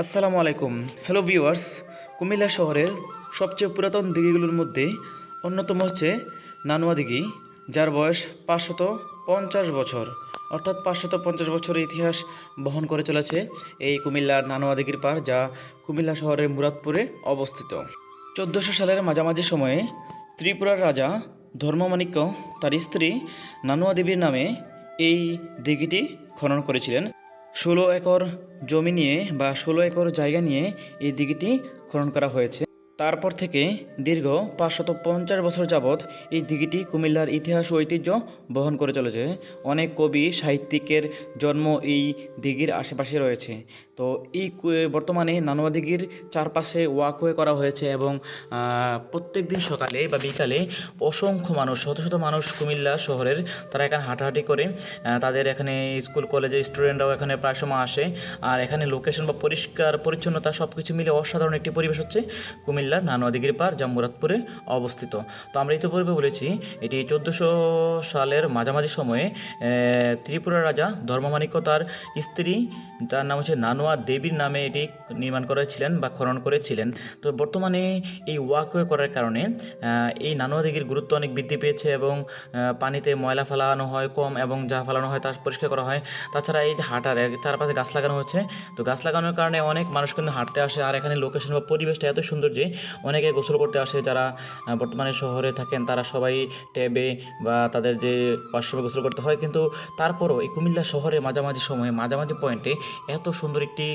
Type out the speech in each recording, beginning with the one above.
আসসালামু আলাইকুম। Hello viewers, Comilla শহরের সবচেয়ে পুরাতন দিঘিগুলোর মধ্যে অন্যতম হচ্ছে নানুয়া দিঘি, যার বয়স 550 বছর, অর্থাৎ 550 বছরের ইতিহাস বহন করে চলেছে এই কুমিল্লার নানুয়া দিঘির পাড়, যা কুমিল্লা শহরের মুরাদপুরে অবস্থিত। 1400 সালের মাঝামাঝি সময়ে ত্রিপুরার রাজা ধর্মমাণিক্য তার স্ত্রী নানুয়া দেবীর নামে এই দিঘিটি খনন করেছিলেন। 16 একর জমি নিয়ে বা 16 একর জায়গা নিয়ে এই দিঘিটি খনন করা হয়েছে। তারপর থেকে দীর্ঘ 550 বছর যাবৎ এই দিঘিটি কুমিল্লার ইতিহাস ও ঐতিহ্য বহন করে চলেছে। অনেক কবি সাহিত্যিকের জন্ম এই দিঘির আশেপাশে রয়েছে। তো এই বর্তমানে নানুয়া দিঘির চারপাশে ওয়াকওয়ে করা হয়েছে এবং প্রত্যেক দিন সকালে বা বিকালে অসংখ্য মানুষ, শত শত মানুষ কুমিল্লা শহরের তারা এখানে হাঁটাহাঁটি করে। তাদের এখানে স্কুল কলেজের স্টুডেন্টরাও এখানে প্রায় সময় আসে। আর এখানে লোকেশন বা পরিষ্কার পরিচ্ছন্নতা সব কিছু মিলে অসাধারণ একটি পরিবেশ হচ্ছে কুমিল্লার নানুয়া দিঘির পাড়, যা মুরাদপুরে অবস্থিত। তো আমরা ইতিপূর্বে বলেছি এটি 1400 সালের মাঝামাঝি সময়ে ত্রিপুরার রাজা ধর্মমাণিক্য তার স্ত্রী, তার নাম হচ্ছে নানুয়া দেবীর নামে এটি নির্মাণ করেছিলেন বা খনন করেছিলেন। তো বর্তমানে এই ওয়াকওয়ে করার কারণে এই নানুয়া দিঘির গুরুত্ব অনেক বৃদ্ধি পেয়েছে এবং পানিতে ময়লা ফেলানো হয় কম এবং যা ফেলানো হয় তা পরিষ্কার করা হয়। তাছাড়া এই যে হাঁটার চারপাশে গাছ লাগানো হচ্ছে, তো গাছ লাগানোর কারণে অনেক মানুষ কিন্তু হাঁটতে আসে। আর এখানে লোকেশন বা পরিবেশটা এত সুন্দর যে অনেকে গোসল করতে আসে। যারা বর্তমানে শহরে থাকেন তারা সবাই ট্যাবে বা তাদের যে ওয়াশরুমে গোসল করতে হয়, কিন্তু তারপরও এই কুমিল্লা শহরে মাঝামাঝি সময়ে মাঝামাঝি পয়েন্টে এত সুন্দর একটি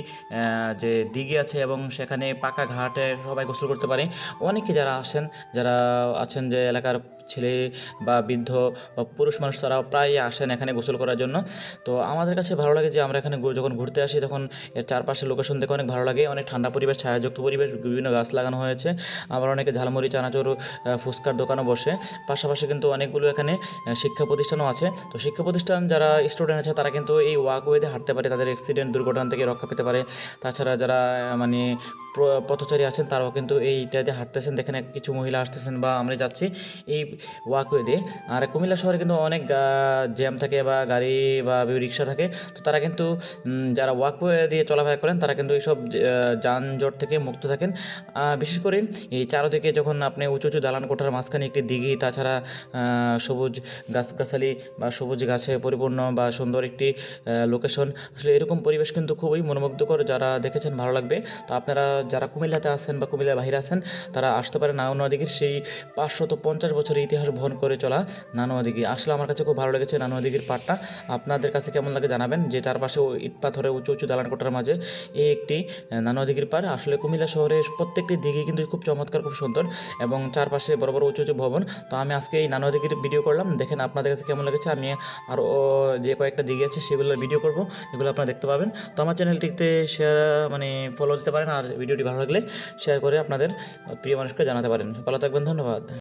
যে দিঘি আছে এবং সেখানে পাকা ঘাটে সবাই গোসল করতে পারে। অনেকে যারা আছেন যে এলাকার ছেলে বা বৃদ্ধ বা পুরুষ মানুষ, তারা প্রায় আসেন এখানে গোসল করার জন্য। তো আমাদের কাছে ভালো লাগে যে আমরা এখানে যখন ঘুরতে আসি তখন এর চারপাশের লোকেশন দেখে অনেক ভালো লাগে। অনেক ঠান্ডা পরিবেশ, ছায়াযুক্ত পরিবেশ, বিভিন্ন গাছ লাগানো হয়েছে। আবার অনেকে ঝালমুড়ি, চানাচুর, ফুচকার দোকানও বসে। পাশাপাশি কিন্তু অনেকগুলো এখানে শিক্ষা প্রতিষ্ঠানও আছে। তো শিক্ষা প্রতিষ্ঠান যারা স্টুডেন্ট আছে তারা কিন্তু এই ওয়াকওয়েতে হাঁটতে পারে, তাদের অ্যাক্সিডেন্ট দুর্ঘটনা থেকে রক্ষা পেতে পারে। তাছাড়া যারা মানে পথচারী আছেন তারাও কিন্তু এইটাতে হাঁটতেছেন, দেখেন কিছু মহিলা আসতেছেন বা আমরা যাচ্ছি এই ওয়াকওয়ে দিয়ে। আর কুমিল্লা শহরে কিন্তু অনেক জ্যাম থাকে বা গাড়ি বা রিক্সা থাকে। তো তারা কিন্তু যারা ওয়াকওয়ে দিয়ে চলাফেরা করেন তারা কিন্তু এইসব যানজট থেকে মুক্ত থাকেন। বিশেষ করে এই চারদিকে যখন আপনি উঁচু উঁচু দালান কোঠার মাঝখানে একটি দিঘি, তাছাড়া সবুজ গাছগাছালি বা সবুজ গাছে পরিপূর্ণ বা সুন্দর একটি লোকেশন, আসলে এরকম পরিবেশ কিন্তু খুবই মনোমুগ্ধকর। যারা দেখেছেন ভালো লাগবে। তো আপনারা যারা কুমিল্লাতে আছেন বা কুমিল্লার বাহিরে আছেন তারা আসতে পারেন নানুয়া দিঘির সেই 550 বছরের ইতিহাস বহন করে চলা নানুয়া দিঘি। আসলে আমার কাছে খুব ভালো লেগেছে নানুয়া দিঘির পাড়টা। আপনাদের কাছে কেমন লাগে জানাবেন, যে চারপাশে ইট পাথরে উঁচু উঁচু দালান কোঠার মাঝে এই একটি নানুয়া দিঘির পাড়। আসলে কুমিল্লা শহরের প্রত্যেকটি দিঘি কিন্তু খুব চমৎকার, খুব সুন্দর এবং চারপাশে বড় বড় উঁচু উঁচু ভবন। তো আমি আজকে এই নানুয়া দিঘির ভিডিও করলাম, দেখেন আপনাদের কাছে কেমন লেগেছে। আমি আরও যে কয়েকটা দিঘি আছে সেগুলোর ভিডিও করব, এগুলো আপনারা দেখতে পাবেন। তো আমার চ্যানেলটিতে শেয়ার ফলো দিতে পারেন, আর ভিডিওটি ভালো লাগলে শেয়ার করে আপনাদের প্রিয় মানুষকে জানাতে পারেন। ভালো থাকবেন, ধন্যবাদ।